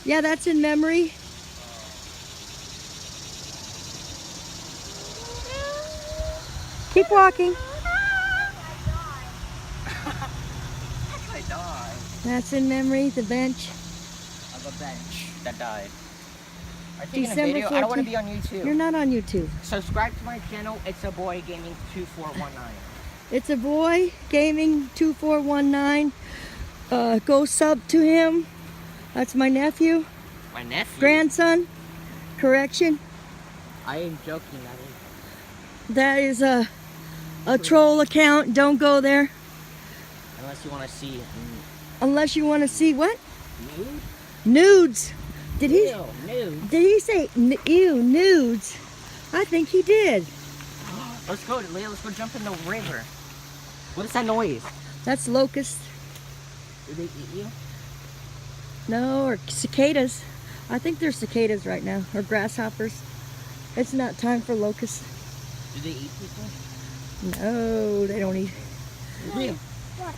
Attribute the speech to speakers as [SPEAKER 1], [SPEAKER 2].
[SPEAKER 1] Yeah, that's in memory. Keep walking.
[SPEAKER 2] I died.
[SPEAKER 1] That's in memory, the bench.
[SPEAKER 2] Of a bench that died. Are you taking a
[SPEAKER 1] December
[SPEAKER 2] video? I don't want to
[SPEAKER 1] 14th.
[SPEAKER 2] be on YouTube.
[SPEAKER 1] You're not on YouTube.
[SPEAKER 2] Subscribe to my channel. It's a boy gaming 2419.
[SPEAKER 1] It's a boy gaming 2419. Go sub to him. That's my nephew.
[SPEAKER 2] My nephew.
[SPEAKER 1] Grandson. Correction.
[SPEAKER 2] I am joking.
[SPEAKER 1] That is a troll account. Don't go there.
[SPEAKER 2] Unless you want to see
[SPEAKER 1] Unless you want to see what?
[SPEAKER 2] nude.
[SPEAKER 1] Nudes. Did he?
[SPEAKER 2] Ew, nude.
[SPEAKER 1] Did he say ew nudes? I think he did.
[SPEAKER 2] Let's go, Leah. Let's go jump in the river. What is that noise?
[SPEAKER 1] That's locusts.
[SPEAKER 2] Do they eat you?
[SPEAKER 1] No, or cicadas. I think they're cicadas right now, or grasshoppers. It's not time for locusts.
[SPEAKER 2] Do they eat people?
[SPEAKER 1] No, they don't eat.
[SPEAKER 2] Leah.
[SPEAKER 3] What?